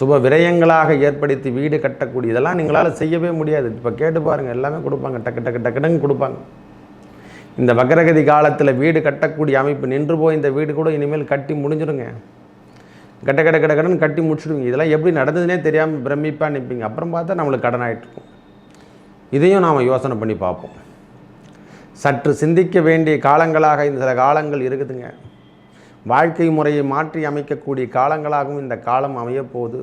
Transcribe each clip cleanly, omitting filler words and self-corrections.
சுப விரயங்களாக ஏற்படுத்தி வீடு கட்டக்கூடிய இதெல்லாம் நீங்களால் செய்யவே முடியாது. இப்போ கேட்டு பாருங்கள், எல்லாமே கொடுப்பாங்க, டக்கு டக்கு டக்குன்னு கொடுப்பாங்க. இந்த வக்ரகதி காலத்தில் வீடு கட்டக்கூடிய அமைப்பு நின்று போய் இந்த வீடு கூட இனிமேல் கட்டி முடிஞ்சிடுங்க. கடன் கட்டி முடிச்சுடுவீங்க. இதெல்லாம் எப்படி நடந்ததுனே தெரியாமல் பிரமிப்பாக நிற்பீங்க. அப்புறம் பார்த்தா நம்மளுக்கு கடன் ஆகிட்டுருக்கும். இதையும் நாம் யோசனை பண்ணி பார்ப்போம். சற்று சிந்திக்க வேண்டிய காலங்களாக இந்த சில காலங்கள் இருக்குதுங்க. வாழ்க்கை முறையை மாற்றி அமைக்கக்கூடிய காலங்களாகவும் இந்த காலம் அமையப்போகுது.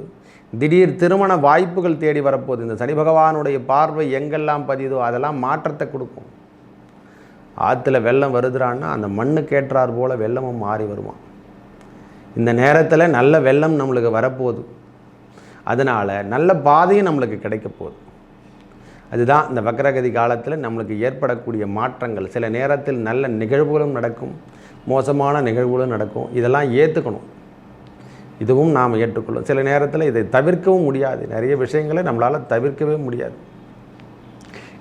திடீர் திருமண வாய்ப்புகள் தேடி வரப்போகுது. இந்த சனி பகவானுடைய பார்வை எங்கெல்லாம் பதியுதோ அதெல்லாம் மாற்றத்தை கொடுக்கும். ஆற்றுல வெள்ளம் வருதுறான்னா அந்த மண்ணுக்கு ஏற்றார் போல் வெள்ளமும் மாறி வருமா. இந்த நேரத்தில் நல்ல வெள்ளம் நம்மளுக்கு வரப்போகுது. அதனால் நல்ல பாதையும் நம்மளுக்கு கிடைக்க போகுது. அதுதான் இந்த வக்ரகதி காலத்தில் நம்மளுக்கு ஏற்படக்கூடிய மாற்றங்கள். சில நேரத்தில் நல்ல நிகழ்வுகளும் நடக்கும், மோசமான நிகழ்வுகளும் நடக்கும். இதெல்லாம் ஏற்றுக்கணும். இதுவும் நாம் ஏற்றுக்கொள்ளும். சில நேரத்தில் இதை தவிர்க்கவும் முடியாது. நிறைய விஷயங்களை நம்மளால் தவிர்க்கவே முடியாது.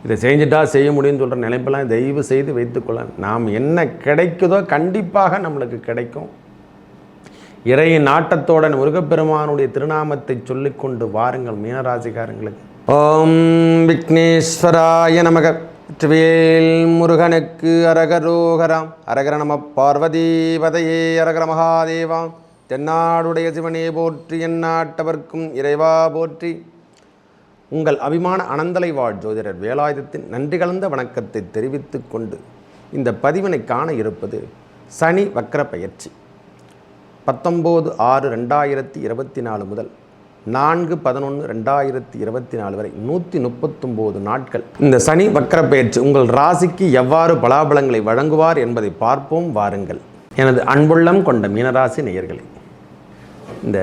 இதை செஞ்சுட்டா செய்ய முடியும்னு சொல்கிற நினைப்பெல்லாம் தயவு செய்து வைத்துக்கொள்ள. நாம் என்ன கிடைக்குதோ கண்டிப்பாக நம்மளுக்கு கிடைக்கும். இறையின் நாட்டத்தோட முருகப்பெருமானுடைய திருநாமத்தை சொல்லிக்கொண்டு வாருங்கள் மீனராசிக்காரங்களுக்கு. ஓம் விக்னேஸ்வராய நமக. வெற்றிவேல் முருகனுக்கு அரகரோகராம். அரகர நம பார்வதீபதையே அரகர மகாதேவா. தென்னாடுடைய சிவனே போற்றி, எந்நாட்டவர்க்கும் இறைவா போற்றி. உங்கள் அபிமான அனந்தலை வாழ் ஜோதிடர் வேலாயுதத்தின் நன்றி கலந்த வணக்கத்தை தெரிவித்து கொண்டு இந்த பதிவினை காண இருப்பது சனி வக்ர பயிற்சி. 19/6/2024 முதல் 4/11/2024 வரை 139 நாட்கள் இந்த சனி வக்ர பயிற்சி உங்கள் ராசிக்கு எவ்வாறு பலாபலங்களை வழங்குவார் என்பதை பார்ப்போம் வாருங்கள். எனது அன்புள்ளம் கொண்ட மீனராசி நேயர்களே, இந்த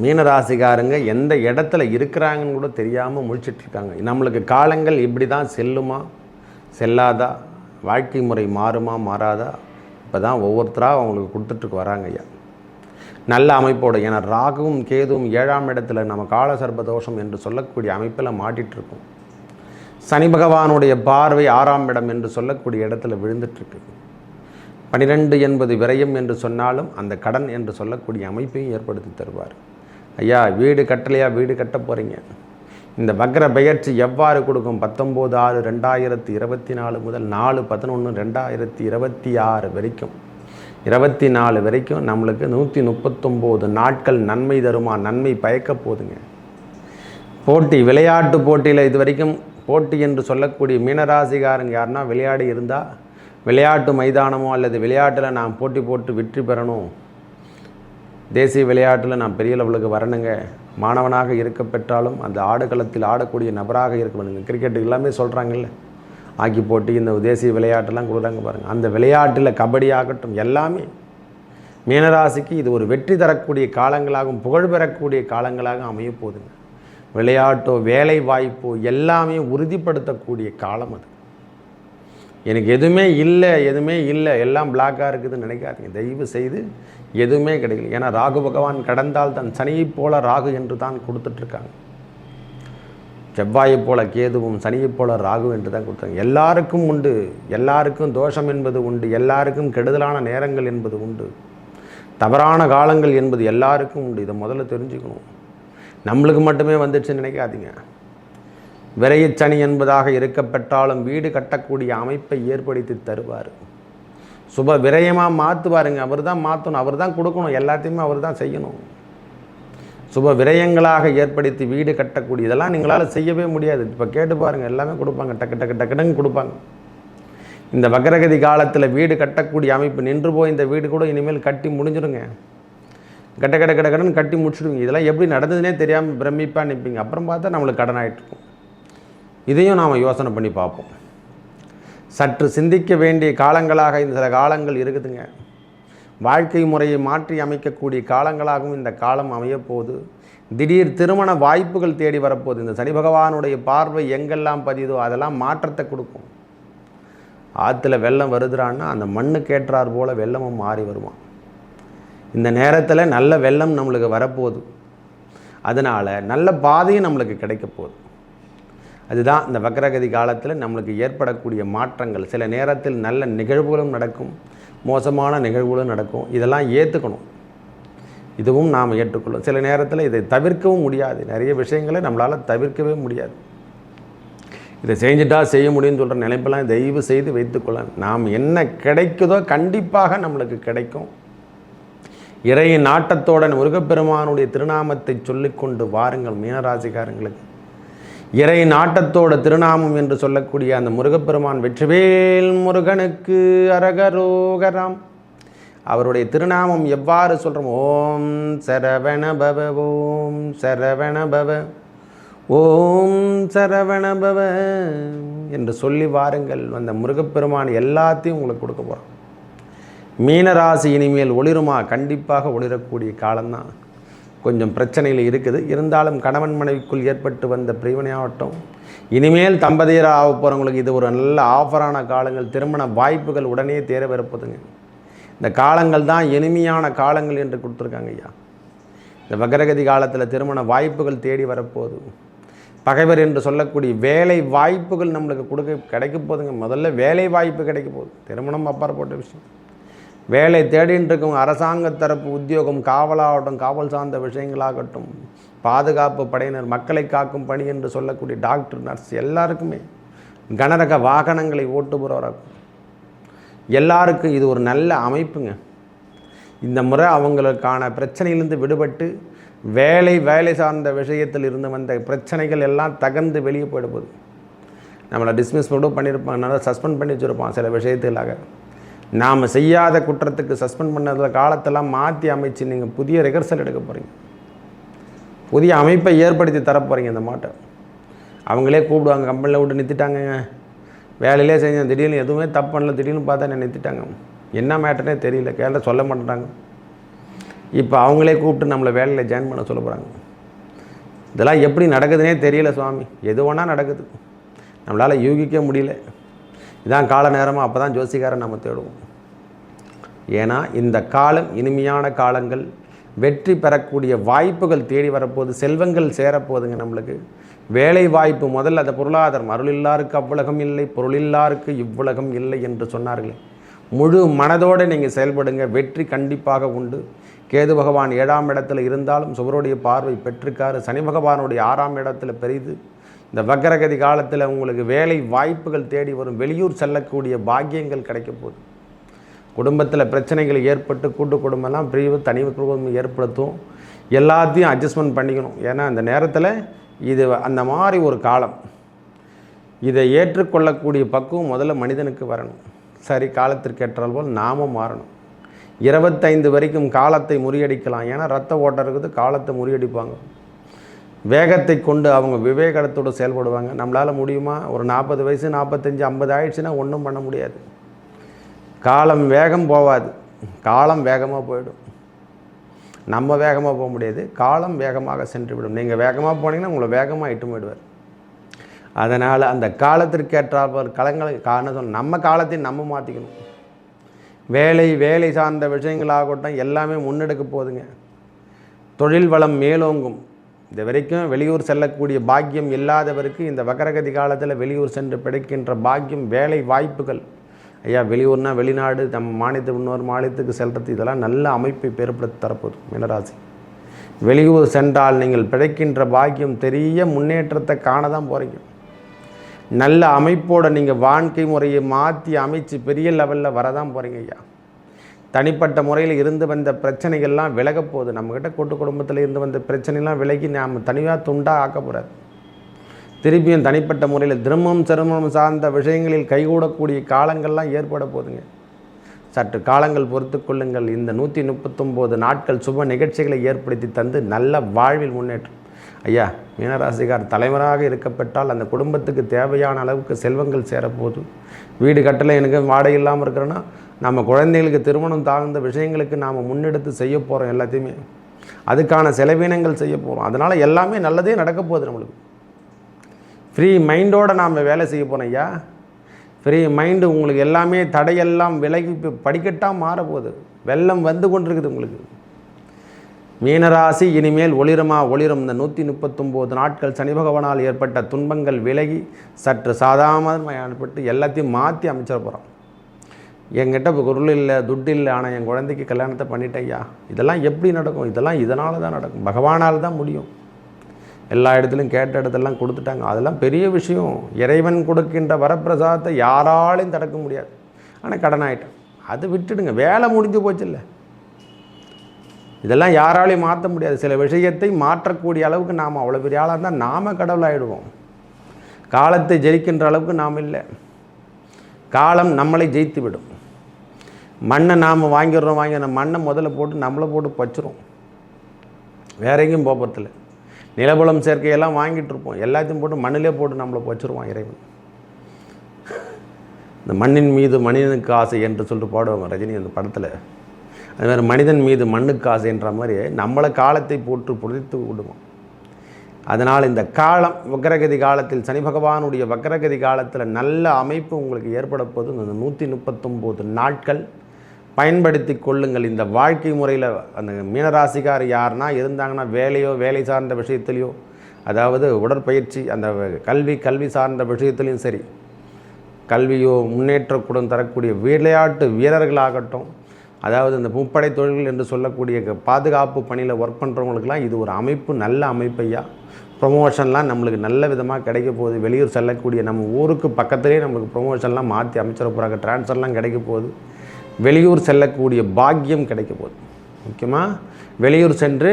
மீனராசிக்காரங்க எந்த இடத்துல இருக்கிறாங்கன்னு கூட தெரியாமல் முழிச்சிட்ருக்காங்க. நம்மளுக்கு காலங்கள் இப்படி தான் செல்லுமா செல்லாதா, வாழ்க்கை முறை மாறுமா மாறாதா, இப்போ தான் ஒவ்வொருத்தராக அவங்களுக்கு கொடுத்துட்டு வராங்க ஐயா. நல்ல அமைப்போடு, ஏன்னா ராகுவும் கேதுவும் 7ஆம் இடத்துல நம்ம காலசர்ப தோஷம் என்று சொல்லக்கூடிய அமைப்பில் மாட்டிகிட்ருக்கோம். சனி பகவானுடைய பார்வை 6ஆம் இடம் என்று சொல்லக்கூடிய இடத்துல விழுந்துட்டுருக்கு. 12 என்பது விரயம் என்று சொன்னாலும் அந்த கடன் என்று சொல்லக்கூடிய அமைப்பையும் ஏற்படுத்தி தருவார். ஐயா வீடு கட்டலையா, வீடு கட்ட போகிறீங்க. இந்த வக்ர பெயர்ச்சி எவ்வாறு கொடுக்கும்? 19/6/2024 முதல் 4/11/2026 வரைக்கும் 24 வரைக்கும் நம்மளுக்கு 139 நாட்கள் நன்மை தருமா, நன்மை பயக்க போதுங்க. போட்டி, விளையாட்டு போட்டியில் இது வரைக்கும் போட்டி என்று சொல்லக்கூடிய மீனராசிகாரங்க யாருன்னா விளையாடி இருந்தால் விளையாட்டு மைதானமோ அல்லது விளையாட்டில் நான் போட்டி போட்டு வெற்றி பெறணும், தேசிய விளையாட்டில் நான் பெரிய லெவலுக்கு வரணுங்க, மாணவனாக இருக்க பெற்றாலும் அந்த ஆடுகளத்தில் ஆடக்கூடிய நபராக இருக்க வேணுங்க. கிரிக்கெட்டு எல்லாமே சொல்கிறாங்கல்ல, ஹாக்கி போட்டி, இந்த தேசிய விளையாட்டெல்லாம் கொடுக்குறாங்க பாருங்கள். அந்த விளையாட்டில் கபடி ஆகட்டும், எல்லாமே மீனராசிக்கு இது ஒரு வெற்றி தரக்கூடிய காலங்களாகவும் புகழ் பெறக்கூடிய காலங்களாக அமைய போகுதுங்க. விளையாட்டோ வேலை வாய்ப்போ எல்லாமே உறுதிப்படுத்தக்கூடிய காலம் அது. எனக்கு எதுவுமே இல்லை எல்லாம் பிளாக்காக இருக்குதுன்னு நினைக்காதீங்க. தயவு செய்து எதுவுமே கிடைக்கல. ஏன்னா ராகு பகவான் கடந்தால் தன் சனியைப் போல ராகு என்று தான் கொடுத்துட்ருக்காங்க. செவ்வாயைப் போல கேதுவும் சனியைப் போல ராகு என்று தான் கொடுத்தாங்க. எல்லாருக்கும் உண்டு, எல்லாருக்கும் தோஷம் என்பது உண்டு, எல்லாருக்கும் கெடுதலான நேரங்கள் என்பது உண்டு, தவறான காலங்கள் என்பது எல்லாருக்கும் உண்டு. இதை முதல்ல தெரிஞ்சுக்கணும். நம்மளுக்கு மட்டுமே வந்துடுச்சுன்னு நினைக்காதீங்க. விரையச்சனி என்பதாக இருக்கப்பட்டாலும் வீடு கட்டக்கூடிய அமைப்பை ஏற்படுத்தி தருவார். சுப விரயமாக மாற்றுவாருங்க. அவர் தான் மாற்றணும், அவர் தான் கொடுக்கணும், எல்லாத்தையுமே அவர் தான் செய்யணும். சுப விரயங்களாக ஏற்படுத்தி வீடு கட்டக்கூடிய இதெல்லாம் நீங்களால் செய்யவே முடியாது. இப்போ கேட்டு பாருங்கள், எல்லாமே கொடுப்பாங்க, டக்கு டக்கு டக்குன்னு கொடுப்பாங்க. இந்த வக்ரகதி காலத்தில் வீடு கட்டக்கூடிய அமைப்பு நின்று போய் இந்த வீடு கூட இனிமேல் கட்டி முடிஞ்சிடுங்க. கடன் கட்டி முடிச்சுடுவீங்க. இதெல்லாம் எப்படி நடந்ததுனே தெரியாமல் பிரமிப்பாக நிற்பீங்க. அப்புறம் பார்த்தா நம்மளுக்கு கடன் ஆகிட்டுருக்கும். இதையும் நாம் யோசனை பண்ணி பார்ப்போம். சற்று சிந்திக்க வேண்டிய காலங்களாக இந்த சில காலங்கள் இருக்குதுங்க. வாழ்க்கை முறையை மாற்றி அமைக்கக்கூடிய காலங்களாகவும் இந்த காலம் அமையப்போகுது. திடீர் திருமண வாய்ப்புகள் தேடி வரப்போகுது. இந்த சனி பகவானுடைய பார்வை எங்கெல்லாம் பதியுதோ அதெல்லாம் மாற்றத்தை கொடுக்கும். ஆற்றுல வெள்ளம் வருதுறான்னா அந்த மண்ணுக்கு ஏற்றார் போல் வெள்ளமும் மாறி வருமா. இந்த நேரத்தில் நல்ல வெள்ளம் நம்மளுக்கு வரப்போகுது. அதனால் நல்ல பாதையும் நம்மளுக்கு கிடைக்க போகுது. அதுதான் இந்த வக்ரகதி காலத்தில் நம்மளுக்கு ஏற்படக்கூடிய மாற்றங்கள். சில நேரத்தில் நல்ல நிகழ்வுகளும் நடக்கும், மோசமான நிகழ்வுகளும் நடக்கும். இதெல்லாம் ஏற்றுக்கணும். இதுவும் நாம் ஏற்றுக்கொள்ளும். சில நேரத்தில் இதை தவிர்க்கவும் முடியாது. நிறைய விஷயங்களை நம்மளால் தவிர்க்கவே முடியாது. இதை செஞ்சுட்டா செய்ய முடியும்னு சொல்கிற நினைப்பெல்லாம் தயவு செய்து வைத்துக்கொள்ள. நாம் என்ன கிடைக்குதோ கண்டிப்பாக நம்மளுக்கு கிடைக்கும். இறையின் நாட்டத்தோட முருகப்பெருமானுடைய திருநாமத்தை சொல்லிக்கொண்டு வாருங்கள். மீனராசிக்காரங்களுக்கு இறை நாட்டத்தோட திருநாமம் என்று சொல்லக்கூடிய அந்த முருகப்பெருமான் வெற்றிவேல் முருகனுக்கு அரகரோகராம். அவருடைய திருநாமம் எவ்வாறு சொல்கிறோம்? ஓம் சரவண பவ, ஓம் சரவண பவ, ஓம் சரவண பவ என்று சொல்லி வாருங்கள். அந்த முருகப்பெருமான் எல்லாத்தையும் உங்களுக்கு கொடுக்க போகிறோம். மீனராசி இனிமேல் ஒளிருமா? கண்டிப்பாக ஒளிரக்கூடிய காலம்தான். கொஞ்சம் பிரச்சனையில் இருக்குது. இருந்தாலும் கணவன் மனைவிக்குள் ஏற்பட்டு வந்த பிரிவினையாகட்டும், இனிமேல் தம்பதியராக ஆக போகிறவங்களுக்கு இது ஒரு நல்ல ஆஃபரான காலங்கள். திருமண வாய்ப்புகள் உடனே தேரவிருப்பதுங்க. இந்த காலங்கள் தான் இனிமையான காலங்கள் என்று கொடுத்துருக்காங்க ஐயா. இந்த வக்ரகதி காலத்தில் திருமண வாய்ப்புகள் தேடி வரப்போகுது. பகைவர் என்று சொல்லக்கூடிய வேலை வாய்ப்புகள் நம்மளுக்கு கிடைக்க போகுதுங்க. முதல்ல வேலை வாய்ப்பு கிடைக்க போகுது. திருமணம் அப்பாற்பட்ட விஷயம். வேலை தேடின்னு இருக்கவங்க அரசாங்க தரப்பு உத்தியோகம், காவலாகட்டும், காவல் சார்ந்த விஷயங்களாகட்டும், பாதுகாப்பு படையினர், மக்களை காக்கும் பணி என்று சொல்லக்கூடிய டாக்டர், நர்ஸ் எல்லாருக்குமே, கனரக வாகனங்களை ஓட்டுபவராகும் எல்லாருக்கும் இது ஒரு நல்ல அமைப்புங்க. இந்த முறை அவங்களுக்கான பிரச்சனையிலிருந்து விடுபட்டு வேலை சார்ந்த விஷயத்தில் இருந்து வந்த பிரச்சனைகள் எல்லாம் தகர்ந்து வெளியே போயிட போகுது. நம்மளை டிஸ்மிஸ் பண்ணியிருப்பாங்க, நல்லா சஸ்பெண்ட் பண்ணி வச்சுருப்பான் சில விஷயத்துக்காக. நாம் செய்யாத குற்றத்துக்கு சஸ்பெண்ட் பண்ணதில் காலத்தெல்லாம் மாற்றி அமைச்சு நீங்கள் புதிய ரிகர்சல் எடுக்க போகிறீங்க. புதிய அமைப்பை ஏற்படுத்தி தரப்போகிறீங்க. இந்த மாட்டை அவங்களே கூப்பிடுவாங்க. கம்பெனியில் விட்டு நிறுத்திட்டாங்கங்க, வேலையிலே செஞ்சேன், திடீர்னு எதுவுமே தப்பு பண்ணல, திடீர்னு பார்த்தா என்ன நிறுத்திட்டாங்க, என்ன மேட்டர்னே தெரியல, கேட்டால் சொல்ல மாட்டேறாங்க. இப்போ அவங்களே கூப்பிட்டு நம்மளை வேலையில் ஜாயின் பண்ண சொல்ல போகிறாங்க. இதெல்லாம் எப்படி நடக்குதுன்னே தெரியல சுவாமி. எது வேணால் நடக்குது, நம்மளால் யூகிக்க முடியல. இதான் கால நேரமாக அப்போ தான் ஜோசிகாரன் நம்ம தேடுவோம். ஏன்னா இந்த காலம் இனிமையான காலங்கள், வெற்றி பெறக்கூடிய வாய்ப்புகள் தேடி வரப்போகுது, செல்வங்கள் சேரப்போகுதுங்க. நம்மளுக்கு வேலை வாய்ப்பு முதல்ல அந்த பொருளாதாரம், அருளில்லாருக்கு அவ்வுலகம் இல்லை, பொருளில்லாருக்கு இவ்வுலகம் இல்லை என்று சொன்னார்களே, முழு மனதோடு நீங்கள் செயல்படுங்க. வெற்றி கண்டிப்பாக உண்டு. கேது பகவான் 7ஆம் இடத்துல இருந்தாலும் சுவருடைய பார்வை பெற்றிருக்காரு. சனி பகவானுடைய 6ஆம் இடத்துல பெரிது. இந்த வக்ரகதி காலத்தில் உங்களுக்கு வேலை வாய்ப்புகள் தேடி வரும். வெளியூர் செல்லக்கூடிய பாக்கியங்கள் கிடைக்க போகுது. குடும்பத்தில் பிரச்சனைகள் ஏற்பட்டு கூட்டு குடும்பம்லாம் பிரிவு, தனி குடும்பம் ஏற்படுத்தும். எல்லாத்தையும் அட்ஜஸ்ட்மெண்ட் பண்ணிக்கணும். ஏன்னா அந்த நேரத்தில் இது அந்த மாதிரி ஒரு காலம். இதை ஏற்றுக்கொள்ளக்கூடிய பக்குவம் முதல்ல மனிதனுக்கு வரணும். சரி, காலத்திற்கு ஏற்றால் போல் நாமும் மாறணும். 25 வரைக்கும் காலத்தை முறியடிக்கலாம். ஏன்னா ரத்த ஓட்டம் இருக்குது, காலத்தை முறியடிப்பாங்க. வேகத்தை கொண்டு அவங்க விவேகத்தோடு செயல்படுவாங்க. நம்மளால் முடியுமா? ஒரு 40 வயசு, 45, 50 ஆயிடுச்சுன்னா ஒன்றும் பண்ண முடியாது. காலம் வேகம் போகாது, காலம் வேகமாக போயிடும். நம்ம வேகமாக போக முடியாது, காலம் வேகமாக சென்று விடும். நீங்கள் வேகமாக போனீங்கன்னா உங்களை வேகமாக இட்டு போயிடுவார். அதனால் அந்த காலத்திற்கேற்றால் களங்களை நம்ம காலத்தை நம்ம மாற்றிக்கணும். வேலை சார்ந்த விஷயங்களாகட்டும் எல்லாமே முன்னெடுக்க போகுதுங்க. தொழில் வளம் மேலோங்கும். இது வரைக்கும் வெளியூர் செல்லக்கூடிய பாக்கியம் இல்லாதவருக்கு இந்த வக்ரகதி காலத்தில் வெளியூர் சென்று பிடிக்கின்ற பாக்கியம், வேலை வாய்ப்புகள். ஐயா, வெளியூர்னா வெளிநாடு, நம்ம மாநிலத்தை இன்னொரு மாநிலத்துக்கு செல்வது, இதெல்லாம் நல்ல அமைப்பை ஏற்படுத்தி தரப்போகுது. மீனராசி வெளியூர் சென்றால் நீங்கள் பிழைக்கின்ற பாக்கியம், பெரிய முன்னேற்றத்தை காண தான் போகிறீங்க. நல்ல அமைப்போடு நீங்கள் வாழ்க்கை முறையை மாற்றி அமைச்சு பெரிய லெவலில் வரதான் போகிறீங்க ஐயா. தனிப்பட்ட முறையில் இருந்து வந்த பிரச்சனைகள்லாம் விலக போகுது. நம்மக்கிட்ட கூட்டு குடும்பத்தில் இருந்து வந்த பிரச்சனைலாம் விலகி நாம் தனியாக துண்டாக ஆக்க போகிறார். திருப்பியும் தனிப்பட்ட முறையில் திருமணம் சார்ந்த விஷயங்களில் கைகூடக்கூடிய காலங்கள்லாம் ஏற்பட போகுதுங்க. சற்று காலங்கள் பொறுத்து கொள்ளுங்கள். இந்த 139 நாட்கள் சுப நிகழ்ச்சிகளை ஏற்படுத்தி தந்து நல்ல வாழ்வில் முன்னேற்றம். ஐயா, மீனராசிக்கார் தலைவராக இருக்கப்பட்டால் அந்த குடும்பத்துக்கு தேவையான அளவுக்கு செல்வங்கள் சேரப்போகுது. வீடு கட்டலை, எனக்கு வாடகை இல்லாமல் இருக்கிறோன்னா நம்ம குழந்தைகளுக்கு திருமணம் தாழ்ந்த விஷயங்களுக்கு நாம் முன்னெடுத்து செய்ய போகிறோம். எல்லாத்தையுமே அதுக்கான செலவினங்கள் செய்ய போகிறோம். அதனால் எல்லாமே நல்லதே நடக்க போகுது. நம்மளுக்கு ஃப்ரீ மைண்டோடு நாம் வேலை செய்ய போகிறோம் ஐயா. ஃப்ரீ மைண்டு உங்களுக்கு எல்லாமே தடையெல்லாம் விலகி படிக்கட்டாக மாறப்போகுது. வெள்ளம் வந்து கொண்டிருக்குது உங்களுக்கு. மீனராசி இனிமேல் ஒளிரும். இந்த 139 நாட்கள் சனி பகவானால் ஏற்பட்ட துன்பங்கள் விலகி சற்று சாதாரணமாக ஏற்பட்டு எல்லாத்தையும் மாற்றி அமைச்சிட போகிறோம். என்கிட்ட பொருள் இல்லை, துட்டு இல்லை, ஆனால் என் குழந்தைக்கு கல்யாணத்தை பண்ணிட்டேயா. இதெல்லாம் எப்படி நடக்கும்? இதெல்லாம் இதனால தான் நடக்கும். பகவானால் தான் முடியும். எல்லா இடத்துலையும் கேட்ட இடத்துலலாம் கொடுத்துட்டாங்க. அதெல்லாம் பெரிய விஷயம். இறைவன் கொடுக்கின்ற வரப்பிரசாதத்தை யாராலையும் தடுக்க முடியாது. ஆனால் கடன் ஆகிட்டேன், அது விட்டுடுங்க, வேலை முடிஞ்சு போச்சு. இல்லை, இதெல்லாம் யாராலையும் மாற்ற முடியாது. சில விஷயத்தை மாற்றக்கூடிய அளவுக்கு நாம் அவ்வளோ பெரிய ஆளாக இருந்தால் நாம் கடவுளாகிடுவோம். காலத்தை ஜெயிக்கின்ற அளவுக்கு நாம் இல்லை. காலம் நம்மளை ஜெயித்து விடும். மண்ணை நாம் வாங்கிடுறோம், அந்த மண்ணை முதல்ல போட்டு நம்மளை போட்டு பச்சிரும். வேற எங்கேயும் போகிறதில்ல. நிலபுலம் சேர்க்கையெல்லாம் வாங்கிட்டு இருப்போம், எல்லாத்தையும் போட்டு மண்ணிலே போட்டு நம்மளை வச்சுருவான் இறைவன். இந்த மண்ணின் மீது மனிதனுக்கு ஆசை என்று சொல்லிட்டு பாடுவாங்க ரஜினி அந்த படத்தில். அது மாதிரி மனிதன் மீது மண்ணுக்கு ஆசைன்ற மாதிரி நம்மளை காலத்தை போட்டு புதைத்து விடுவோம். அதனால் இந்த காலம் வக்ரகதி காலத்தில், சனி பகவானுடைய வக்ரகதி காலத்தில் நல்ல அமைப்பு உங்களுக்கு ஏற்பட போது. இந்த 139 நாட்கள் பயன்படுத்தி கொள்ளுங்கள். இந்த வாழ்க்கை முறையில் அந்த மீனராசிக்கார் யாருன்னா இருந்தாங்கன்னா வேலையோ வேலை சார்ந்த விஷயத்துலையோ, அதாவது உடற்பயிற்சி, அந்த கல்வி சார்ந்த விஷயத்துலையும் சரி, கல்வியோ முன்னேற்றக்கூடம் தரக்கூடிய விளையாட்டு வீரர்களாகட்டும், அதாவது இந்த முப்படை தொழில்கள் என்று சொல்லக்கூடிய பாதுகாப்பு பணியில் ஒர்க் பண்ணுறவங்களுக்கெல்லாம் இது ஒரு அமைப்பு, நல்ல அமைப்பையா. ப்ரொமோஷன்லாம் நம்மளுக்கு நல்ல விதமாக கிடைக்க போகுது. வெளியூர் செல்லக்கூடிய நம்ம ஊருக்கு பக்கத்துலேயே நம்மளுக்கு ப்ரொமோஷன்லாம் மாற்றி அமைச்சிட போகிறாங்க. ட்ரான்ஸ்ஃபர்லாம் கிடைக்க போகுது. வெளியூர் செல்லக்கூடிய பாக்கியம் கிடைக்க போகுது. முக்கியமாக வெளியூர் சென்று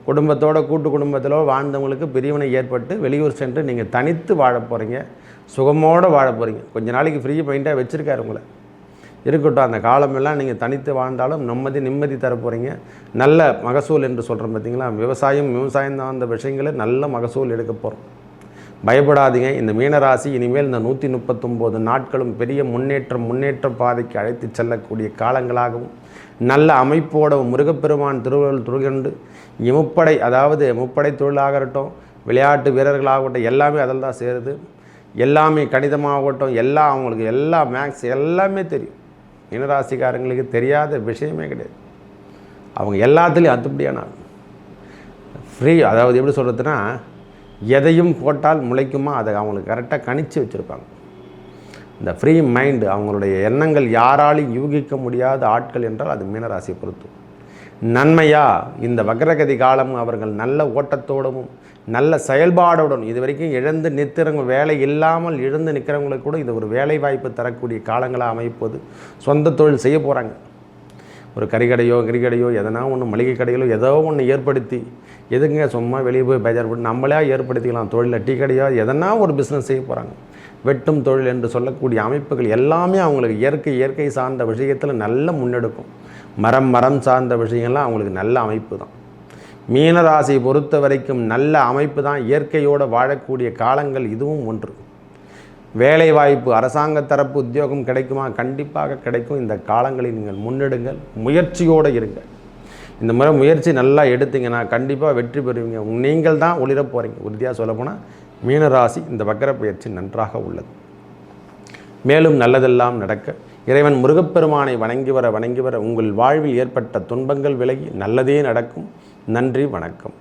குடும்பத்தோட கூட்டு குடும்பத்தில் வாழ்ந்தவங்களுக்கு பிரிவினை ஏற்பட்டு வெளியூர் சென்று நீங்கள் தனித்து வாழ போகிறீங்க, சுகமோடு வாழ போகிறீங்க. கொஞ்ச நாளைக்கு ஃப்ரீ பாயிண்ட்டாக வச்சுருக்காரு உங்களை, இருக்கட்டும். அந்த காலமெல்லாம் நீங்கள் தனித்து வாழ்ந்தாலும் நிம்மதி தர போகிறீங்க. நல்ல மகசூல் என்று சொல்கிறோம் பார்த்தீங்களா, விவசாயம் தான் அந்த விஷயங்களை நல்ல மகசூல் எடுக்க போகிறோம். பயப்படாதீங்க. இந்த மீனராசி இனிமேல் இந்த 139 நாட்களும் பெரிய முன்னேற்ற பாதைக்கு அழைத்து செல்லக்கூடிய காலங்களாகவும், நல்ல அமைப்போட முருகப்பெருமான் திருவள்ளுவர் துருகண்டு முப்படை, அதாவது முப்படை தொழிலாகட்டும், விளையாட்டு வீரர்களாகட்டும், எல்லாமே அதில் தான் சேருது. எல்லாமே கணிதமாகட்டும், எல்லாம் அவங்களுக்கு எல்லா மேக்ஸ் எல்லாமே தெரியும். மீனராசிக்காரங்களுக்கு தெரியாத விஷயமே கிடையாது. அவங்க எல்லாத்துலேயும் அதுபடியான ஃப்ரீ. அதாவது எப்படி சொல்கிறதுனா, எதையும் போட்டால் முளைக்குமா அதை அவங்களுக்கு கரெக்டாக கணிச்சு வச்சுருப்பாங்க. இந்த ஃப்ரீ மைண்டு, அவங்களுடைய எண்ணங்கள் யாராலையும் யூகிக்க முடியாத ஆட்கள் என்றால் அது மீனராசியை பொறுத்து. நன்மையா இந்த வக்ரகதி காலம் அவர்கள் நல்ல ஓட்டத்தோடும் நல்ல செயல்பாடோடும், இது வரைக்கும் இழந்து நிற்கிறவங்க, வேலை இல்லாமல் இழந்து நிற்கிறவங்களுக்கு கூட இது ஒரு வேலை வாய்ப்பு தரக்கூடிய காலங்களாக அமைப்பது. சொந்த தொழில் செய்ய போகிறாங்க. ஒரு கறிக்கடையோ எதனா ஒன்று, மளிகை கடைகளோ ஏதோ ஒன்று ஏற்படுத்தி, எதுங்க சும்மா வெளியே போய் பேஜார் போட்டு நம்மளே ஏற்படுத்திக்கலாம். தொழிலில் டீ கடையோ எதனா ஒரு பிஸ்னஸ் செய்ய போகிறாங்க. வெட்டும் தொழில் என்று சொல்லக்கூடிய அமைப்புகள் எல்லாமே அவங்களுக்கு இயற்கை சார்ந்த விஷயத்தில் நல்ல முன்னெடுக்கும். மரம் சார்ந்த விஷயங்கள்லாம் அவங்களுக்கு நல்ல அமைப்பு தான். மீனராசியை பொறுத்த வரைக்கும் நல்ல அமைப்பு தான். இயற்கையோடு வாழக்கூடிய காலங்கள் இதுவும் ஒன்று. வேலை வாய்ப்பு, அரசாங்க தரப்பு உத்தியோகம் கிடைக்குமா? கண்டிப்பாக கிடைக்கும். இந்த காலங்களை நீங்கள் முன்னெடுங்கள், முயற்சியோடு இருங்க. இந்த முறை முயற்சி நல்லா எடுத்தீங்கன்னா கண்டிப்பாக வெற்றி பெறுவீங்க. நீங்கள் தான் ஒளிர போகிறீங்க. உறுதியாக சொல்லப்போனால் மீனராசி இந்த வக்ர பயிற்சி நன்றாக உள்ளது. மேலும் நல்லதெல்லாம் நடக்க இறைவன் முருகப்பெருமானை வணங்கி வர உங்கள் வாழ்வில் ஏற்பட்ட துன்பங்கள் விலகி நல்லதே நடக்கும். நன்றி, வணக்கம்.